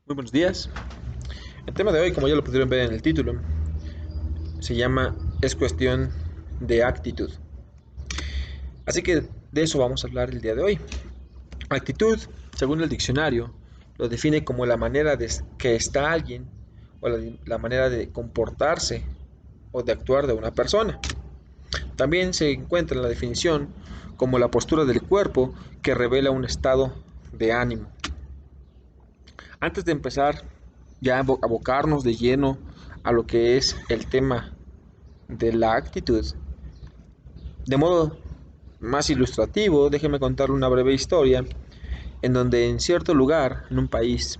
Muy buenos días. El tema de hoy, como ya lo pudieron ver en el título, se llama Es cuestión de actitud. Así que de eso vamos a hablar el día de hoy. Actitud, según el diccionario, lo define como la manera de que está alguien o la manera de comportarse o de actuar de una persona. También se encuentra en la definición como la postura del cuerpo que revela un estado de ánimo. Antes de empezar ya a abocarnos de lleno a lo que es el tema de la actitud, de modo más ilustrativo, déjeme contarle una breve historia en donde en cierto lugar, en un país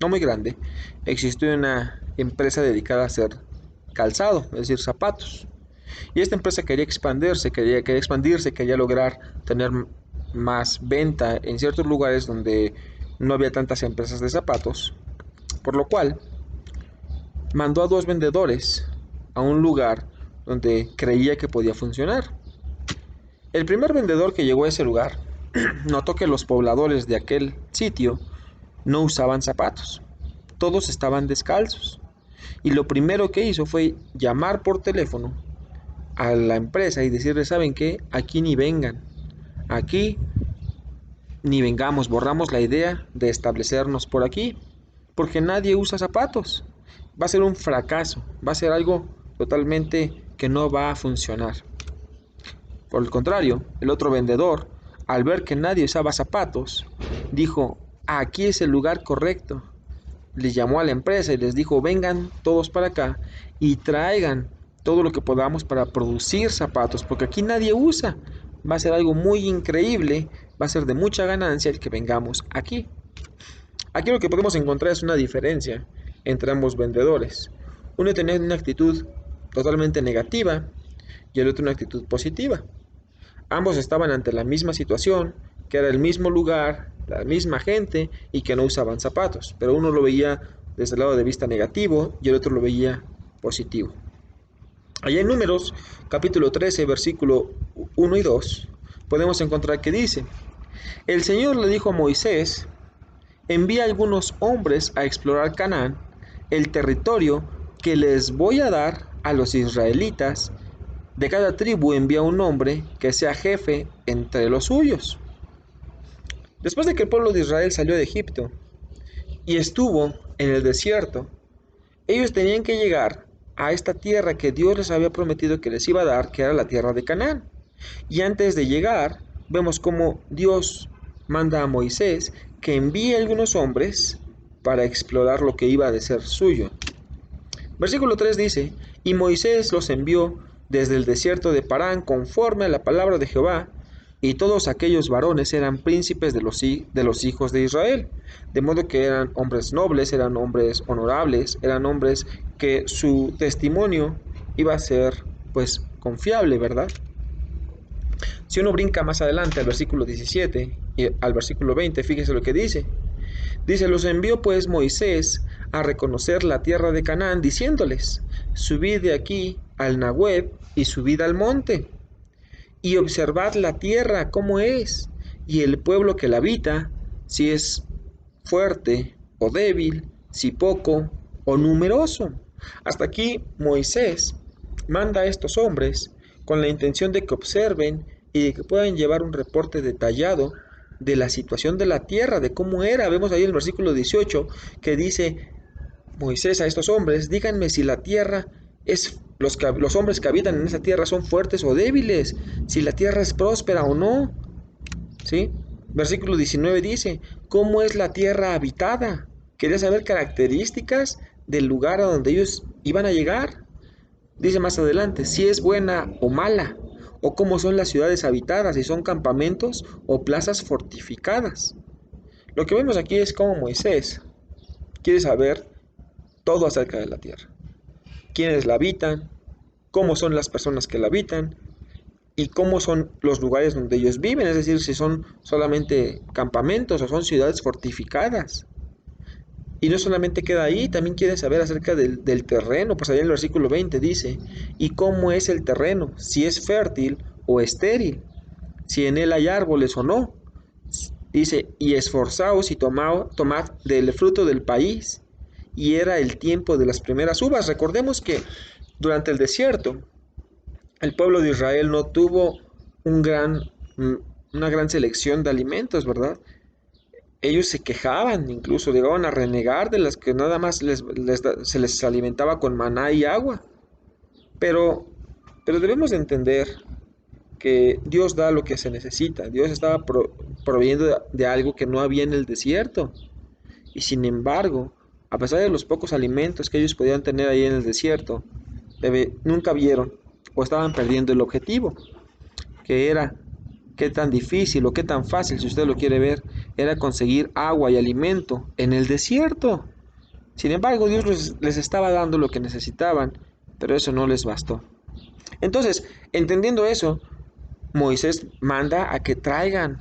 no muy grande, existió una empresa dedicada a hacer calzado, es decir, zapatos. Y esta empresa quería lograr tener más venta en ciertos lugares donde no había tantas empresas de zapatos, por lo cual mandó a dos vendedores a un lugar donde creía que podía funcionar. El primer vendedor que llegó a ese lugar notó que los pobladores de aquel sitio no usaban zapatos, todos estaban descalzos. Y lo primero que hizo fue llamar por teléfono a la empresa y decirle, ¿saben qué? Aquí ni vengan, aquí ni vengamos, borramos la idea de establecernos por aquí, porque nadie usa zapatos. Va a ser un fracaso, va a ser algo totalmente que no va a funcionar. Por el contrario, el otro vendedor, al ver que nadie usaba zapatos, dijo, aquí es el lugar correcto. Les llamó a la empresa y les dijo, vengan todos para acá y traigan todo lo que podamos para producir zapatos, porque aquí nadie usa. Va a ser algo muy increíble, va a ser de mucha ganancia el que vengamos aquí. Aquí lo que podemos encontrar es una diferencia entre ambos vendedores. Uno tenía una actitud totalmente negativa y el otro una actitud positiva. Ambos estaban ante la misma situación, que era el mismo lugar, la misma gente y que no usaban zapatos, pero uno lo veía desde el lado de vista negativo y el otro lo veía positivo. Allá en Números, capítulo 13, versículo 1 y 2, podemos encontrar que dice, el Señor le dijo a Moisés, envía algunos hombres a explorar Canaán, el territorio que les voy a dar a los israelitas. De cada tribu envía un hombre que sea jefe entre los suyos. Después de que el pueblo de Israel salió de Egipto y estuvo en el desierto, ellos tenían que llegar a esta tierra que Dios les había prometido que les iba a dar, que era la tierra de Canaán. Y antes de llegar, vemos cómo Dios manda a Moisés que envíe algunos hombres para explorar lo que iba a ser suyo. Versículo 3 dice, y Moisés los envió desde el desierto de Parán conforme a la palabra de Jehová, y todos aquellos varones eran príncipes de los hijos de Israel, de modo que eran hombres nobles, eran hombres honorables, eran hombres que su testimonio iba a ser pues confiable, ¿verdad? Si uno brinca más adelante al versículo 17 y al versículo 20, fíjese lo que dice. Dice, los envió pues Moisés a reconocer la tierra de Canaán, diciéndoles, subid de aquí al Nahueb y subid al monte, y observad la tierra cómo es, y el pueblo que la habita, si es fuerte o débil, si poco o numeroso. Hasta aquí Moisés manda a estos hombres con la intención de que observen y de que puedan llevar un reporte detallado de la situación de la tierra, de cómo era. Vemos ahí en el versículo 18 que dice Moisés a estos hombres, díganme si la tierra es, los hombres que habitan en esa tierra son fuertes o débiles, si la tierra es próspera o no. ¿Sí? Versículo 19 dice, ¿cómo es la tierra habitada? Quería saber características del lugar a donde ellos iban a llegar. Dice más adelante, si es buena o mala, o cómo son las ciudades habitadas, si son campamentos o plazas fortificadas. Lo que vemos aquí es cómo Moisés quiere saber todo acerca de la tierra. Quiénes la habitan, cómo son las personas que la habitan y cómo son los lugares donde ellos viven, es decir, si son solamente campamentos o son ciudades fortificadas. Y no solamente queda ahí, también quiere saber acerca del terreno, pues allá en el versículo 20 dice, ¿y cómo es el terreno? Si es fértil o estéril, si en él hay árboles o no, Dice, y esforzaos y tomad del fruto del país. Y era el tiempo de las primeras uvas. Recordemos que durante el desierto, el pueblo de Israel no tuvo un gran, una gran selección de alimentos, ¿verdad? Ellos se quejaban, incluso llegaban a renegar de las que nada más se les alimentaba con maná y agua. Pero, pero debemos de entender que Dios da lo que se necesita. Dios estaba proveyendo de algo que no había en el desierto. Y sin embargo, a pesar de los pocos alimentos que ellos podían tener ahí en el desierto, nunca vieron o estaban perdiendo el objetivo, que era qué tan difícil o qué tan fácil, si usted lo quiere ver, era conseguir agua y alimento en el desierto. Sin embargo, Dios les estaba dando lo que necesitaban, pero eso no les bastó. Entonces, entendiendo eso, Moisés manda a que traigan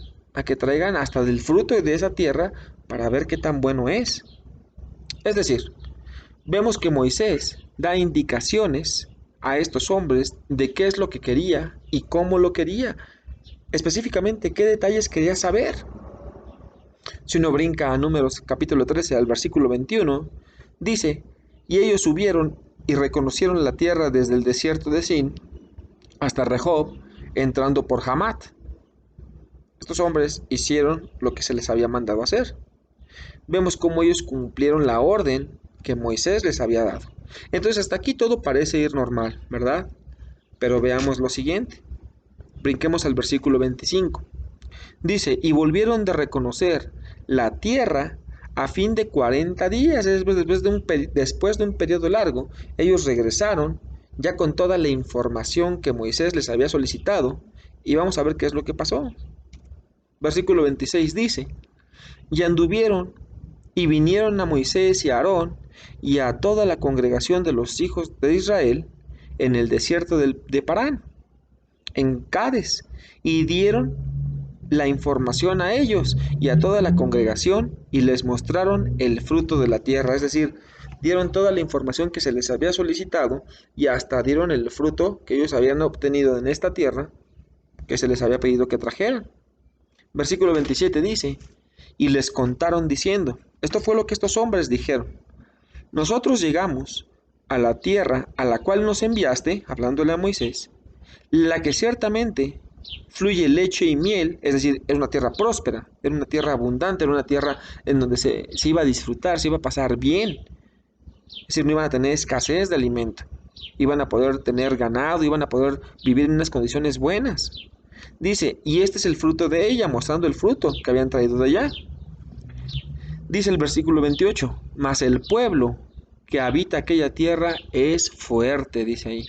hasta del fruto de esa tierra para ver qué tan bueno es. Es decir, vemos que Moisés da indicaciones a estos hombres de qué es lo que quería y cómo lo quería, específicamente qué detalles quería saber. Si uno brinca a Números capítulo 13 al versículo 21, dice, y ellos subieron y reconocieron la tierra desde el desierto de Sin hasta Rehob, entrando por Hamat. Estos hombres hicieron lo que se les había mandado hacer. Vemos cómo ellos cumplieron la orden que Moisés les había dado. Entonces hasta aquí todo parece ir normal, ¿verdad? Pero veamos lo siguiente. Brinquemos al versículo 25. Dice, y volvieron de reconocer la tierra a fin de 40 días, después de un periodo largo, ellos regresaron ya con toda la información que Moisés les había solicitado, y vamos a ver qué es lo que pasó. Versículo 26 dice, y anduvieron y vinieron a Moisés y a Aarón y a toda la congregación de los hijos de Israel en el desierto de Parán, en Cades, y dieron la información a ellos y a toda la congregación y les mostraron el fruto de la tierra, es decir, dieron toda la información que se les había solicitado y hasta dieron el fruto que ellos habían obtenido en esta tierra que se les había pedido que trajeran. Versículo 27 dice, y les contaron diciendo, esto fue lo que estos hombres dijeron, nosotros llegamos a la tierra a la cual nos enviaste, hablándole a Moisés, la que ciertamente fluye leche y miel, es decir, era una tierra próspera, era una tierra abundante, era una tierra en donde se iba a disfrutar, se iba a pasar bien, es decir, no iban a tener escasez de alimento, iban a poder tener ganado, iban a poder vivir en unas condiciones buenas. Dice, y este es el fruto de ella, mostrando el fruto que habían traído de allá. Dice el versículo 28, mas el pueblo que habita aquella tierra es fuerte, dice ahí,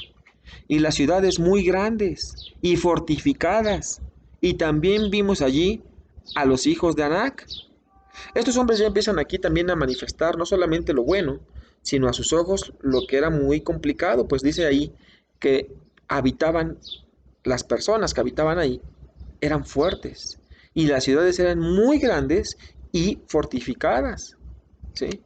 y las ciudades muy grandes y fortificadas, y también vimos allí a los hijos de Anac. Estos hombres ya empiezan aquí también a manifestar no solamente lo bueno, sino a sus ojos lo que era muy complicado, pues dice ahí que habitaban, las personas que habitaban ahí eran fuertes y las ciudades eran muy grandes y fortificadas, ¿sí?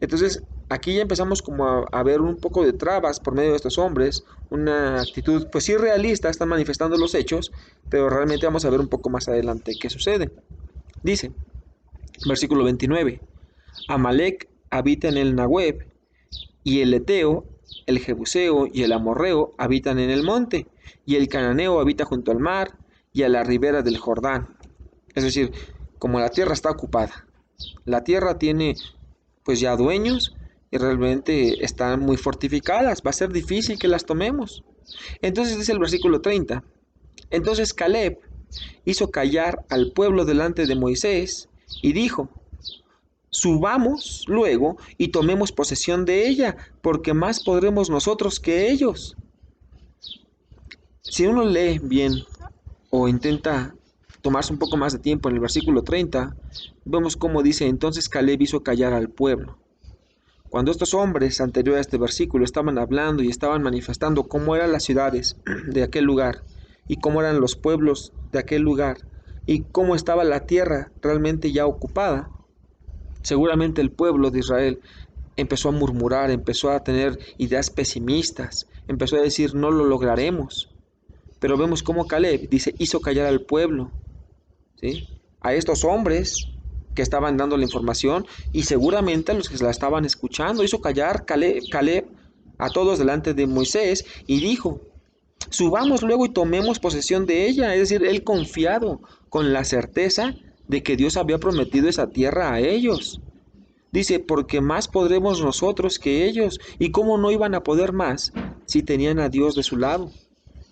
Entonces, aquí ya empezamos como a ver un poco de trabas por medio de estos hombres, una actitud pues sí realista, están manifestando los hechos, pero realmente vamos a ver un poco más adelante qué sucede. Dice, versículo 29, Amalek habita en el Nahueb, y el Eteo, el Jebuseo y el Amorreo habitan en el monte, y el Cananeo habita junto al mar y a la ribera del Jordán. Es decir, como la tierra está ocupada, la tierra tiene pues ya dueños y realmente están muy fortificadas, va a ser difícil que las tomemos. Entonces dice el versículo 30, entonces Caleb hizo callar al pueblo delante de Moisés y dijo, subamos luego y tomemos posesión de ella, porque más podremos nosotros que ellos. Si uno lee bien o intenta tomarse un poco más de tiempo en el versículo 30, vemos cómo dice, entonces Caleb hizo callar al pueblo. Cuando estos hombres anterior a este versículo estaban hablando y estaban manifestando cómo eran las ciudades de aquel lugar y cómo eran los pueblos de aquel lugar y cómo estaba la tierra realmente ya ocupada, seguramente el pueblo de Israel empezó a murmurar, empezó a tener ideas pesimistas, empezó a decir no lo lograremos. Pero vemos cómo Caleb dice hizo callar al pueblo, ¿sí? a estos hombres que estaban dando la información y seguramente a los que la estaban escuchando. Hizo callar Caleb a todos delante de Moisés y dijo: subamos luego y tomemos posesión de ella. Es decir, él confiado, con la certeza de que Dios había prometido esa tierra a ellos. Dice, porque más podremos nosotros que ellos. ¿Y cómo no iban a poder más si tenían a Dios de su lado?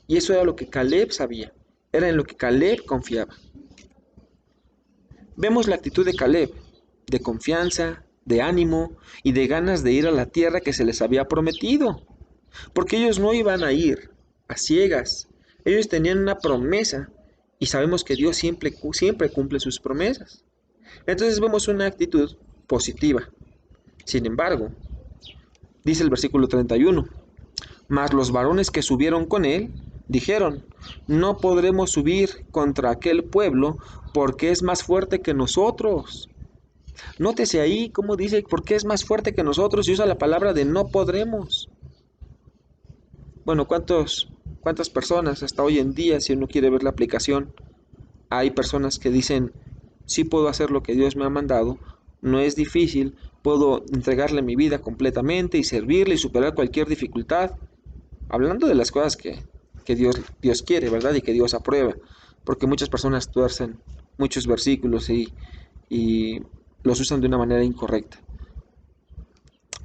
Y eso era lo que Caleb sabía, era en lo que Caleb confiaba. Vemos la actitud de Caleb, de confianza, de ánimo y de ganas de ir a la tierra que se les había prometido. Porque ellos no iban a ir a ciegas, ellos tenían una promesa y sabemos que Dios siempre cumple sus promesas. Entonces vemos una actitud positiva. Sin embargo, dice el versículo 31, mas los varones que subieron con él dijeron: no podremos subir contra aquel pueblo porque es más fuerte que nosotros. Nótese ahí cómo dice porque es más fuerte que nosotros y usa la palabra de no podremos. Bueno, ¿cuántas personas hasta hoy en día, si uno quiere ver la aplicación, hay personas que dicen: sí puedo hacer lo que Dios me ha mandado, no es difícil, puedo entregarle mi vida completamente y servirle y superar cualquier dificultad? Hablando de las cosas que Dios quiere, ¿verdad? Y que Dios aprueba. Porque muchas personas tuercen muchos versículos y los usan de una manera incorrecta.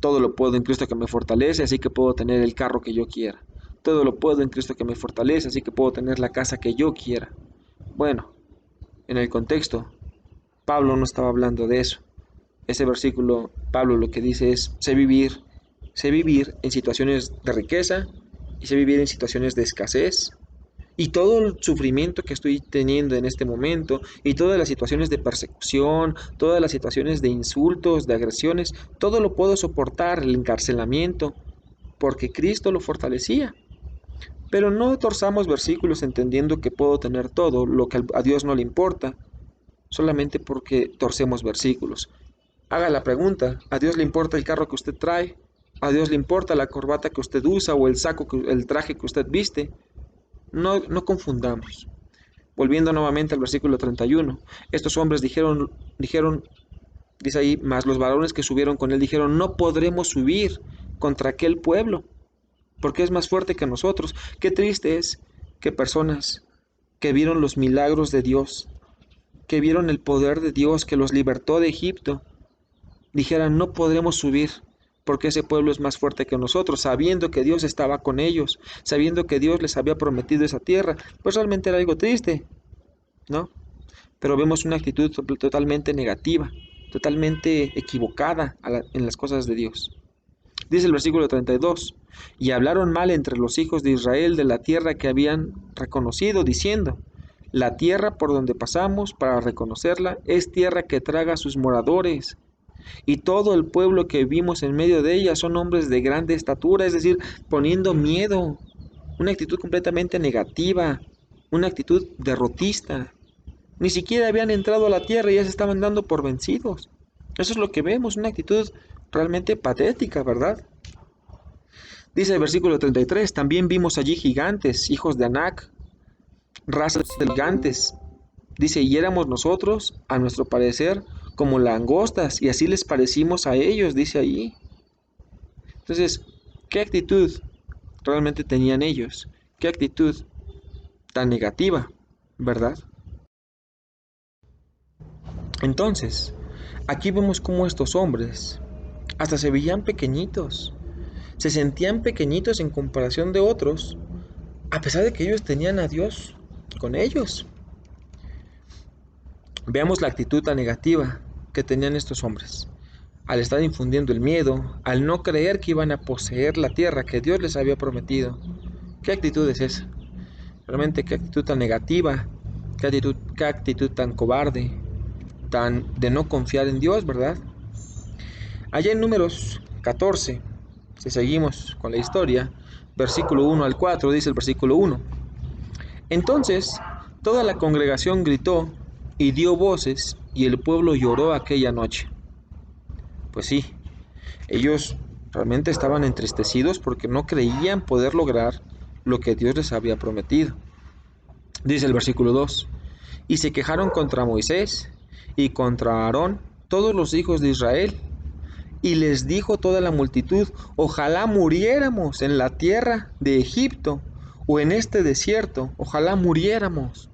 Todo lo puedo en Cristo que me fortalece, así que puedo tener el carro que yo quiera. Todo lo puedo en Cristo que me fortalece, así que puedo tener la casa que yo quiera. Bueno, en el contexto, Pablo no estaba hablando de eso. Ese versículo, Pablo lo que dice es: sé vivir en situaciones de riqueza y sé vivir en situaciones de escasez. Y todo el sufrimiento que estoy teniendo en este momento, y todas las situaciones de persecución, todas las situaciones de insultos, de agresiones, todo lo puedo soportar, el encarcelamiento, porque Cristo lo fortalecía. Pero no torzamos versículos entendiendo que puedo tener todo lo que a Dios no le importa, solamente porque torcemos versículos. Haga la pregunta: ¿a Dios le importa el carro que usted trae? ¿A Dios le importa la corbata que usted usa o el traje que usted viste? No confundamos. Volviendo nuevamente al versículo 31, estos hombres dijeron, dice ahí, mas los varones que subieron con él dijeron: no podremos subir contra aquel pueblo, porque es más fuerte que nosotros. Qué triste es que personas que vieron los milagros de Dios, que vieron el poder de Dios que los libertó de Egipto, dijeran: no podremos subir porque ese pueblo es más fuerte que nosotros, sabiendo que Dios estaba con ellos, sabiendo que Dios les había prometido esa tierra. Pues realmente era algo triste, ¿no? Pero vemos una actitud totalmente negativa, totalmente equivocada en las cosas de Dios. Dice el versículo 32, y hablaron mal entre los hijos de Israel de la tierra que habían reconocido, diciendo: la tierra por donde pasamos para reconocerla es tierra que traga a sus moradores, y todo el pueblo que vimos en medio de ella son hombres de grande estatura. Es decir, poniendo miedo, una actitud completamente negativa, una actitud derrotista. Ni siquiera habían entrado a la tierra y ya se estaban dando por vencidos. Eso es lo que vemos, una actitud realmente patética, ¿verdad? Dice el versículo 33, también vimos allí gigantes, hijos de Anac, razas de gigantes. Dice, y éramos nosotros, a nuestro parecer, como langostas, y así les parecimos a ellos, dice allí. Entonces, ¿qué actitud realmente tenían ellos? ¿Qué actitud tan negativa, verdad? Entonces, aquí vemos cómo estos hombres hasta se veían pequeñitos, se sentían pequeñitos en comparación de otros, a pesar de que ellos tenían a Dios con ellos. Veamos la actitud tan negativa que tenían estos hombres. Al estar infundiendo el miedo, al no creer que iban a poseer la tierra que Dios les había prometido. ¿Qué actitud es esa? Realmente qué actitud tan negativa, qué actitud tan cobarde, tan de no confiar en Dios, ¿verdad? Allá en Números 14, si seguimos con la historia, versículo 1 al 4, dice el versículo 1. Entonces toda la congregación gritó y dio voces, y el pueblo lloró aquella noche. Pues sí, ellos realmente estaban entristecidos porque no creían poder lograr lo que Dios les había prometido. Dice el versículo 2, y se quejaron contra Moisés y contra Aarón todos los hijos de Israel. Y les dijo toda la multitud: ojalá muriéramos en la tierra de Egipto o en este desierto, ojalá muriéramos.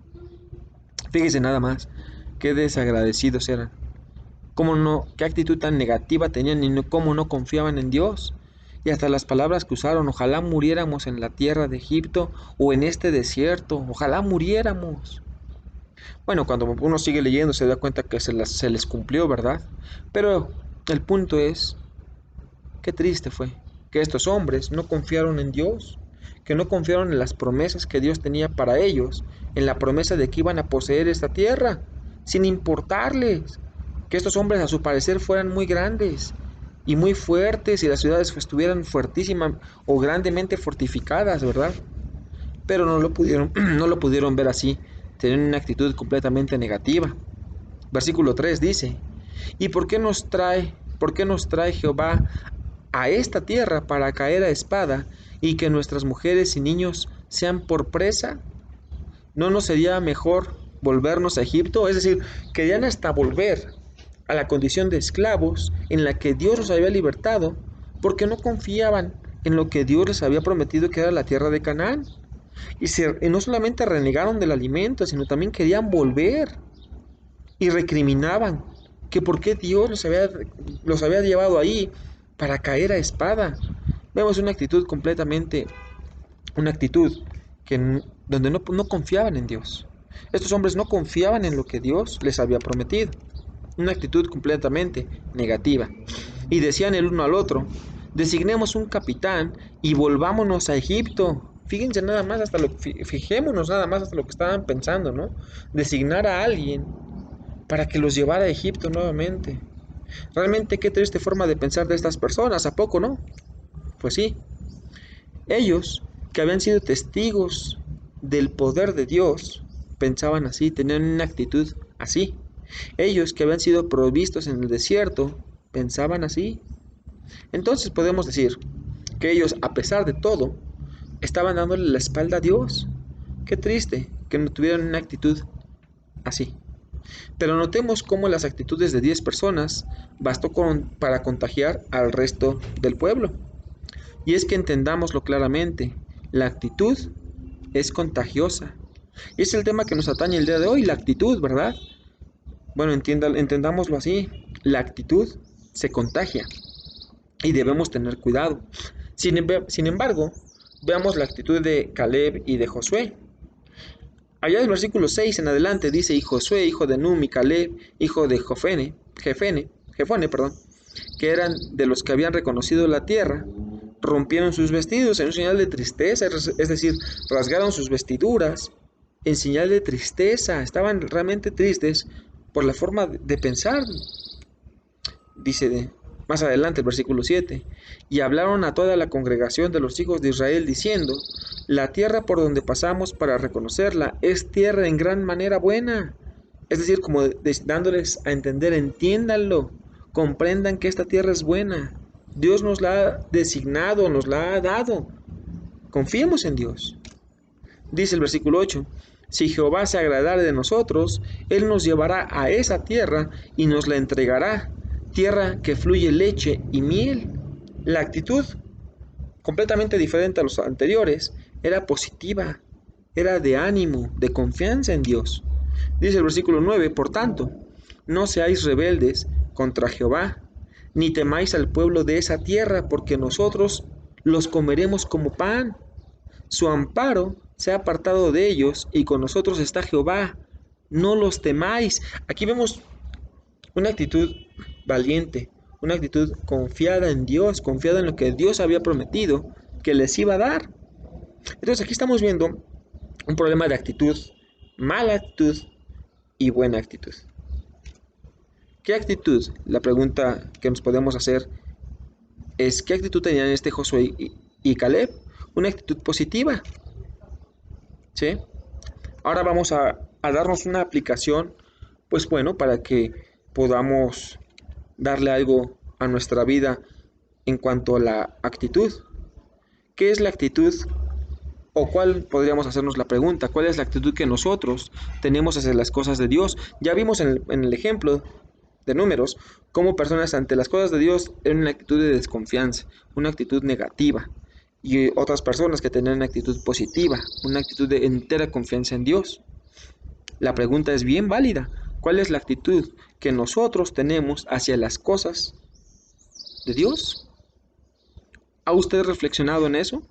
Fíjese nada más, qué desagradecidos eran. Cómo no, qué actitud tan negativa tenían y cómo no confiaban en Dios. Y hasta las palabras que usaron: ojalá muriéramos en la tierra de Egipto o en este desierto, ojalá muriéramos. Bueno, cuando uno sigue leyendo se da cuenta que se les cumplió, ¿verdad? Pero el punto es, qué triste fue que estos hombres no confiaron en Dios, que no confiaron en las promesas que Dios tenía para ellos, en la promesa de que iban a poseer esta tierra, sin importarles que estos hombres a su parecer fueran muy grandes y muy fuertes y las ciudades estuvieran fuertísimas o grandemente fortificadas, ¿verdad? Pero no lo pudieron, no lo pudieron ver así, tenían una actitud completamente negativa. Versículo 3 dice: ¿y por qué nos trae Jehová a esta tierra para caer a espada y que nuestras mujeres y niños sean por presa? ¿No nos sería mejor volvernos a Egipto? Es decir, querían hasta volver a la condición de esclavos en la que Dios los había libertado, porque no confiaban en lo que Dios les había prometido, que era la tierra de Canaán. Y no solamente renegaron del alimento, sino también querían volver y recriminaban que por qué Dios los había llevado ahí para caer a espada. Vemos una actitud donde no confiaban en Dios. Estos hombres no confiaban en lo que Dios les había prometido. Una actitud completamente negativa. Y decían el uno al otro: designemos un capitán y volvámonos a Egipto. Fíjense nada más fijémonos nada más hasta lo que estaban pensando, ¿no? Designar a alguien para que los llevara a Egipto nuevamente. Realmente qué triste forma de pensar de estas personas, ¿a poco no? Pues sí, ellos que habían sido testigos del poder de Dios, pensaban así, tenían una actitud así. Ellos que habían sido provistos en el desierto, pensaban así. Entonces podemos decir que ellos, a pesar de todo, estaban dándole la espalda a Dios. Qué triste que no tuvieran una actitud así. Pero notemos cómo las actitudes de 10 personas bastó para contagiar al resto del pueblo. Y es que entendámoslo claramente, la actitud es contagiosa. Y es el tema que nos atañe el día de hoy, la actitud, ¿verdad? Bueno, entendámoslo así, la actitud se contagia y debemos tener cuidado. Sin embargo, veamos la actitud de Caleb y de Josué. Allá del versículo 6 en adelante dice: y Josué, hijo de Num, y Caleb, hijo de Jefone, que eran de los que habían reconocido la tierra, rompieron sus vestidos en un señal de tristeza, es decir, rasgaron sus vestiduras en señal de tristeza. Estaban realmente tristes por la forma de pensar. Dice más adelante el versículo 7: y hablaron a toda la congregación de los hijos de Israel diciendo: la tierra por donde pasamos para reconocerla es tierra en gran manera buena. Es decir, como dándoles a entender, entiéndanlo, comprendan que esta tierra es buena. Dios nos la ha designado, nos la ha dado. Confiemos en Dios. Dice el versículo 8: si Jehová se agradare de nosotros, Él nos llevará a esa tierra y nos la entregará, tierra que fluye leche y miel. La actitud, completamente diferente a los anteriores, era positiva, era de ánimo, de confianza en Dios. Dice el versículo 9: por tanto, no seáis rebeldes contra Jehová, ni temáis al pueblo de esa tierra, porque nosotros los comeremos como pan. Su amparo se ha apartado de ellos, y con nosotros está Jehová. No los temáis. Aquí vemos una actitud valiente, una actitud confiada en Dios, confiada en lo que Dios había prometido que les iba a dar. Entonces aquí estamos viendo un problema de actitud, mala actitud y buena actitud. ¿Qué actitud? La pregunta que nos podemos hacer es: ¿qué actitud tenían Josué y Caleb? Una actitud positiva. ¿Sí? Ahora vamos a darnos una aplicación, pues bueno, para que podamos darle algo a nuestra vida en cuanto a la actitud. ¿Qué es la actitud O cuál podríamos hacernos la pregunta, ¿cuál es la actitud que nosotros tenemos hacia las cosas de Dios? Ya vimos en el ejemplo de Números cómo personas ante las cosas de Dios eran una actitud de desconfianza, una actitud negativa, y otras personas que tenían una actitud positiva, una actitud de entera confianza en Dios. La pregunta es bien válida. ¿Cuál es la actitud que nosotros tenemos hacia las cosas de Dios? ¿Ha usted reflexionado en eso?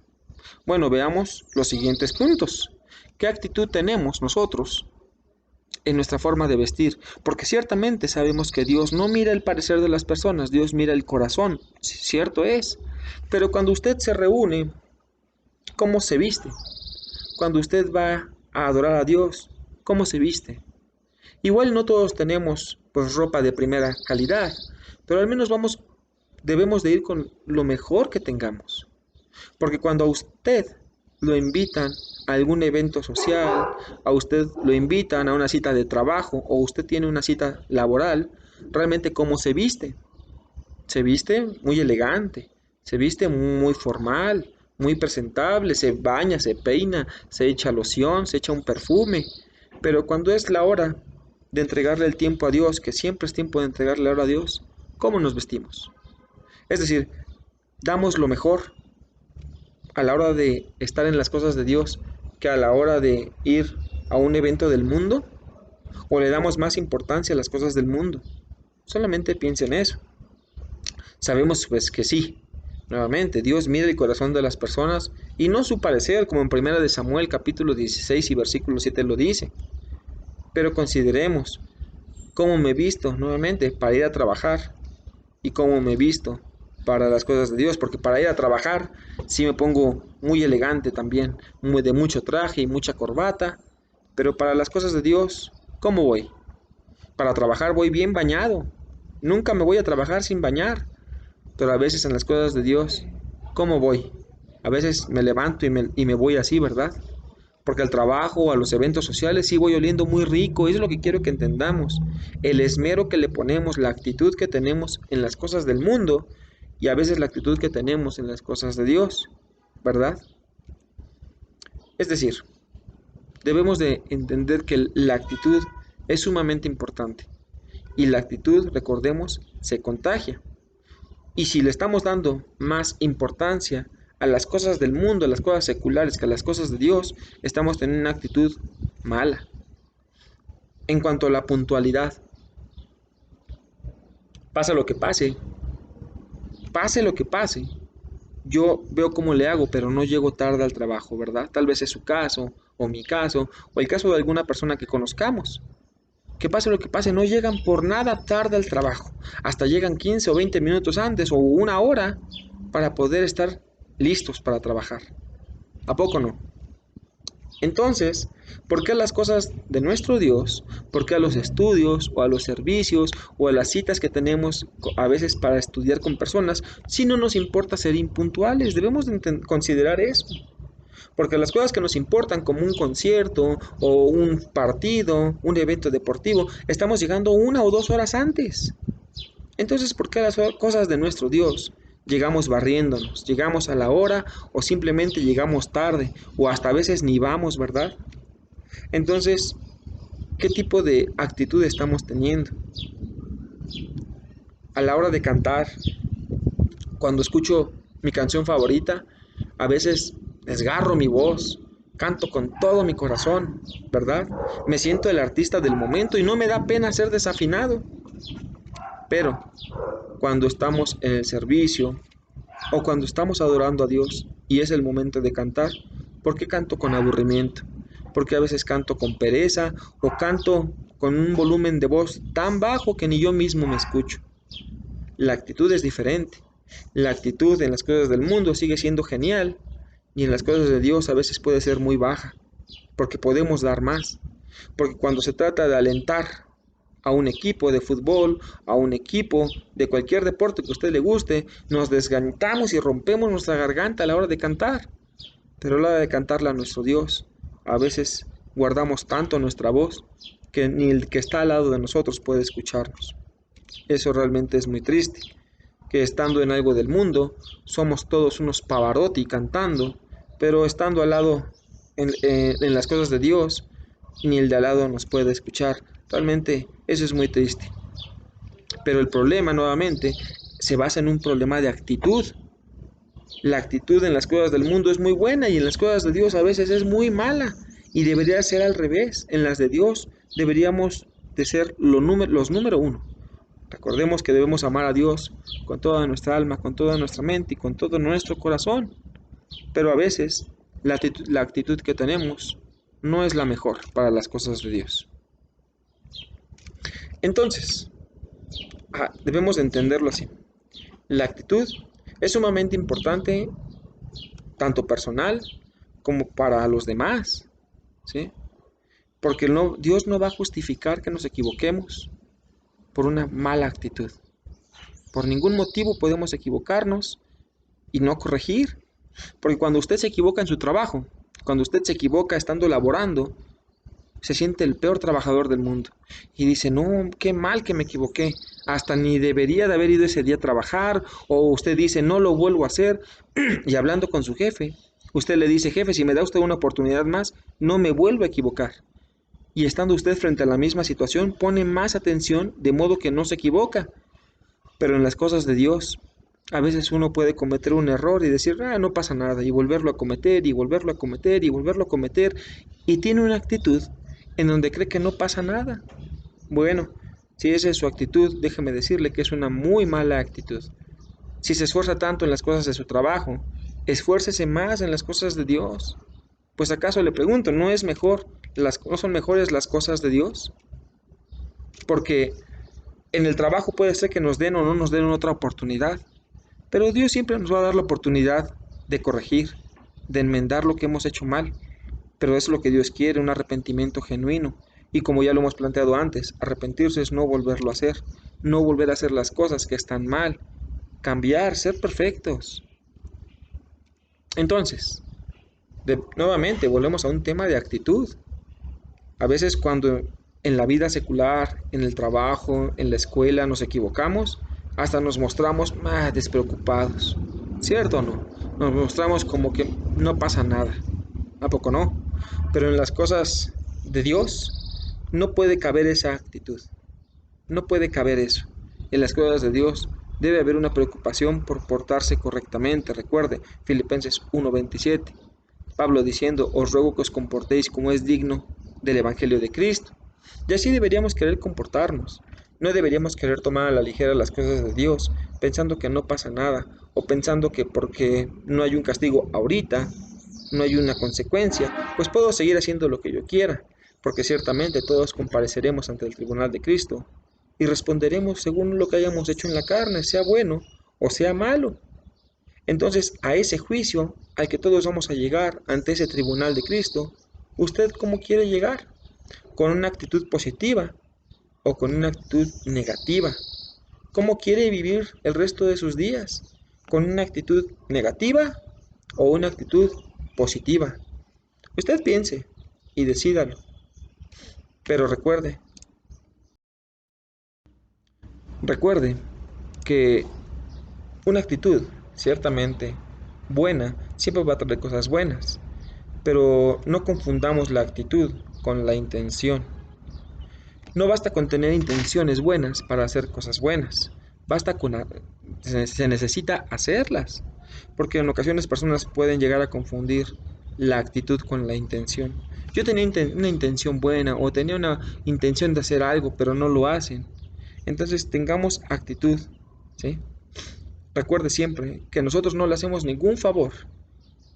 Bueno, veamos los siguientes puntos. ¿Qué actitud tenemos nosotros en nuestra forma de vestir? Porque ciertamente sabemos que Dios no mira el parecer de las personas, Dios mira el corazón, cierto es. Pero cuando usted se reúne, ¿cómo se viste? Cuando usted va a adorar a Dios, ¿cómo se viste? Igual no todos tenemos pues ropa de primera calidad, pero al menos debemos de ir con lo mejor que tengamos. Porque cuando a usted lo invitan a algún evento social, a usted lo invitan a una cita de trabajo o usted tiene una cita laboral, realmente cómo se viste. Se viste muy elegante, se viste muy formal, muy presentable, se baña, se peina, se echa loción, se echa un perfume. Pero cuando es la hora de entregarle el tiempo a Dios, que siempre es tiempo de entregarle la hora a Dios, ¿cómo nos vestimos? Es decir, damos lo mejor a la hora de estar en las cosas de Dios que a la hora de ir a un evento del mundo, o le damos más importancia a las cosas del mundo. Solamente piensa en eso. Sabemos pues que sí. Nuevamente, Dios mira el corazón de las personas y no su parecer, como en 1 de Samuel capítulo 16 y versículo 7 lo dice. Pero consideremos cómo me he visto nuevamente para ir a trabajar y cómo me he visto para las cosas de Dios, porque para ir a trabajar sí me pongo muy elegante también, muy de mucho traje y mucha corbata, pero para las cosas de Dios, ¿cómo voy? Para trabajar voy bien bañado, nunca me voy a trabajar sin bañar, pero a veces en las cosas de Dios, ¿cómo voy? A veces me levanto y me voy así, ¿verdad? Porque al trabajo o a los eventos sociales sí voy oliendo muy rico, eso es lo que quiero que entendamos. El esmero que le ponemos, la actitud que tenemos en las cosas del mundo y a veces la actitud que tenemos en las cosas de Dios, ¿verdad? Es decir, debemos de entender que la actitud es sumamente importante y la actitud, recordemos, se contagia. Y si le estamos dando más importancia a las cosas del mundo, a las cosas seculares, que a las cosas de Dios, estamos teniendo una actitud mala. En cuanto a la puntualidad, pase lo que pase lo que pase, yo veo cómo le hago, pero no llego tarde al trabajo, ¿verdad? Tal vez es su caso, o mi caso, o el caso de alguna persona que conozcamos. Que pase lo que pase, no llegan por nada tarde al trabajo. Hasta llegan 15 o 20 minutos antes o una hora para poder estar listos para trabajar. ¿A poco no? Entonces, ¿por qué a las cosas de nuestro Dios, por qué a los estudios o a los servicios o a las citas que tenemos a veces para estudiar con personas, si no nos importa ser impuntuales? Debemos de considerar eso. Porque las cosas que nos importan, como un concierto o un partido, un evento deportivo, estamos llegando 1 o 2 horas antes. Entonces, ¿por qué las cosas de nuestro Dios llegamos barriéndonos, llegamos a la hora o simplemente llegamos tarde o hasta a veces ni vamos, ¿verdad? Entonces, ¿qué tipo de actitud estamos teniendo? A la hora de cantar, cuando escucho mi canción favorita, a veces desgarro mi voz, canto con todo mi corazón, ¿verdad? Me siento el artista del momento y no me da pena ser desafinado. Pero cuando estamos en el servicio o cuando estamos adorando a Dios y es el momento de cantar, ¿por qué canto con aburrimiento? Porque a veces canto con pereza o canto con un volumen de voz tan bajo que ni yo mismo me escucho. La actitud es diferente. La actitud en las cosas del mundo sigue siendo genial y en las cosas de Dios a veces puede ser muy baja, porque podemos dar más. Porque cuando se trata de alentar a un equipo de fútbol, a un equipo de cualquier deporte que a usted le guste, nos desgantamos y rompemos nuestra garganta a la hora de cantar. Pero a la hora de cantarle a nuestro Dios, a veces guardamos tanto nuestra voz que ni el que está al lado de nosotros puede escucharnos. Eso realmente es muy triste, que estando en algo del mundo, somos todos unos Pavarotti cantando, pero estando al lado en las cosas de Dios, ni el de al lado nos puede escuchar. Realmente eso es muy triste. Pero el problema nuevamente se basa en un problema de actitud. La actitud en las cosas del mundo es muy buena y en las cosas de Dios a veces es muy mala. Y debería ser al revés. En las de Dios deberíamos de ser los número uno. Recordemos que debemos amar a Dios con toda nuestra alma, con toda nuestra mente y con todo nuestro corazón. Pero a veces la actitud que tenemos no es la mejor para las cosas de Dios. Entonces, debemos entenderlo así. La actitud es sumamente importante, tanto personal como para los demás, ¿sí? Porque Dios no va a justificar que nos equivoquemos por una mala actitud. Por ningún motivo podemos equivocarnos y no corregir. Porque cuando usted se equivoca en su trabajo, cuando usted se equivoca estando laborando, se siente el peor trabajador del mundo. Y dice, no, qué mal que me equivoqué. Hasta ni debería de haber ido ese día a trabajar. O usted dice, no lo vuelvo a hacer. Y hablando con su jefe, usted le dice, jefe, si me da usted una oportunidad más, no me vuelvo a equivocar. Y estando usted frente a la misma situación, pone más atención de modo que no se equivoca. Pero en las cosas de Dios, a veces uno puede cometer un error y decir, no pasa nada, y volverlo a cometer, y volverlo a cometer, y volverlo a cometer, y tiene una actitud en donde cree que no pasa nada. Bueno, si esa es su actitud, déjeme decirle que es una muy mala actitud. Si se esfuerza tanto en las cosas de su trabajo, esfuércese más en las cosas de Dios. Pues acaso le pregunto, ¿no son mejores las cosas de Dios? Porque en el trabajo puede ser que nos den o no nos den otra oportunidad, pero Dios siempre nos va a dar la oportunidad de corregir, de enmendar lo que hemos hecho mal. Pero es lo que Dios quiere, un arrepentimiento genuino. Y como ya lo hemos planteado antes, arrepentirse es no volverlo a hacer, no volver a hacer las cosas que están mal, cambiar, ser perfectos. Entonces, nuevamente volvemos a un tema de actitud. A veces cuando en la vida secular, en el trabajo, en la escuela nos equivocamos, hasta nos mostramos más despreocupados. ¿Cierto o no? Nos mostramos como que no pasa nada. ¿A poco no? Pero en las cosas de Dios no puede caber esa actitud. No puede caber eso. En las cosas de Dios debe haber una preocupación por portarse correctamente. Recuerde, Filipenses 1:27. Pablo diciendo, os ruego que os comportéis como es digno del Evangelio de Cristo. Y así deberíamos querer comportarnos. No deberíamos querer tomar a la ligera las cosas de Dios, pensando que no pasa nada, o pensando que porque no hay un castigo ahorita, no hay una consecuencia, pues puedo seguir haciendo lo que yo quiera, porque ciertamente todos compareceremos ante el tribunal de Cristo y responderemos según lo que hayamos hecho en la carne, sea bueno o sea malo. Entonces, a ese juicio al que todos vamos a llegar ante ese tribunal de Cristo, ¿usted cómo quiere llegar? ¿Con una actitud positiva o con una actitud negativa? ¿Cómo quiere vivir el resto de sus días? ¿Con una actitud negativa o una actitud positiva? Usted piense y decídalo. Pero recuerde que una actitud, ciertamente, buena, siempre va a traer cosas buenas. Pero no confundamos la actitud con la intención. No basta con tener intenciones buenas para hacer cosas buenas. Se necesita hacerlas. Porque en ocasiones personas pueden llegar a confundir la actitud con la intención. Yo tenía una intención buena o tenía una intención de hacer algo, pero no lo hacen. Entonces tengamos actitud, ¿sí? Recuerde siempre que nosotros no le hacemos ningún favor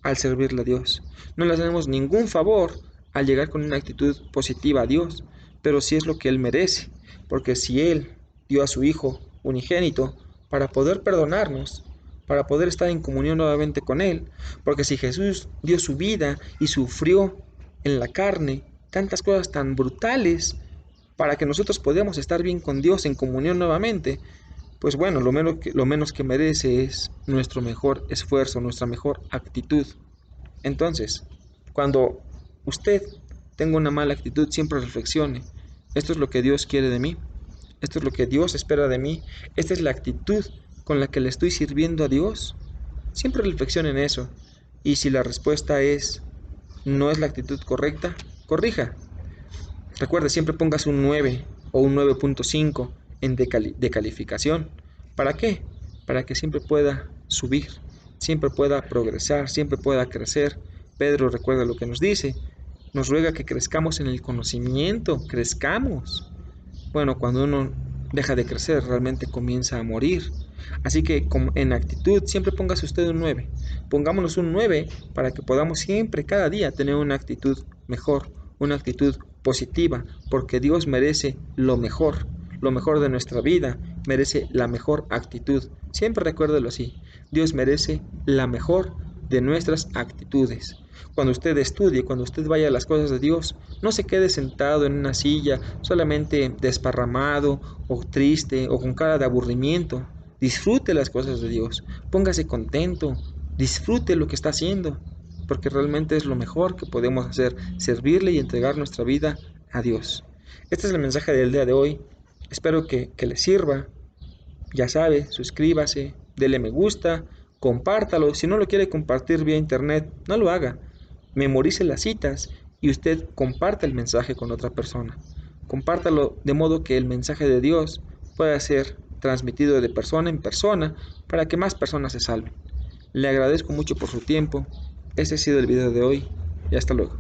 al servirle a Dios. No le hacemos ningún favor al llegar con una actitud positiva a Dios, pero sí es lo que Él merece, porque si Él dio a su Hijo unigénito para poder perdonarnos, para poder estar en comunión nuevamente con Él, porque si Jesús dio su vida y sufrió en la carne tantas cosas tan brutales para que nosotros podamos estar bien con Dios en comunión nuevamente, pues bueno, lo menos que merece es nuestro mejor esfuerzo, nuestra mejor actitud. Entonces, cuando usted tenga una mala actitud, siempre reflexione. Esto es lo que Dios quiere de mí. Esto es lo que Dios espera de mí. Esta es la actitud con la que le estoy sirviendo a Dios. Siempre reflexione en eso. Y si la respuesta es no es la actitud correcta, corrija. Recuerde, siempre pongas un 9 o un 9.5 de calificación. ¿Para qué? Para que siempre pueda subir, siempre pueda progresar, siempre pueda crecer. Pedro recuerda lo que nos dice. Nos ruega que crezcamos en el conocimiento, crezcamos. Bueno, cuando uno deja de crecer, realmente comienza a morir. Así que en actitud, siempre póngase usted un 9. Pongámonos un 9 para que podamos siempre, cada día, tener una actitud mejor, una actitud positiva, porque Dios merece lo mejor de nuestra vida, merece la mejor actitud. Siempre recuérdelo así, Dios merece la mejor de nuestras actitudes. Cuando usted estudie, cuando usted vaya a las cosas de Dios, no se quede sentado en una silla, solamente desparramado o triste o con cara de aburrimiento. Disfrute las cosas de Dios, póngase contento, disfrute lo que está haciendo, porque realmente es lo mejor que podemos hacer, servirle y entregar nuestra vida a Dios. Este es el mensaje del día de hoy. Espero que le sirva. Ya sabe, suscríbase, dele me gusta, compártalo. Si no lo quiere compartir vía internet, no lo haga. Memorice las citas y usted comparta el mensaje con otra persona. Compártalo de modo que el mensaje de Dios pueda ser transmitido de persona en persona para que más personas se salven. Le agradezco mucho por su tiempo. Este ha sido el video de hoy y hasta luego.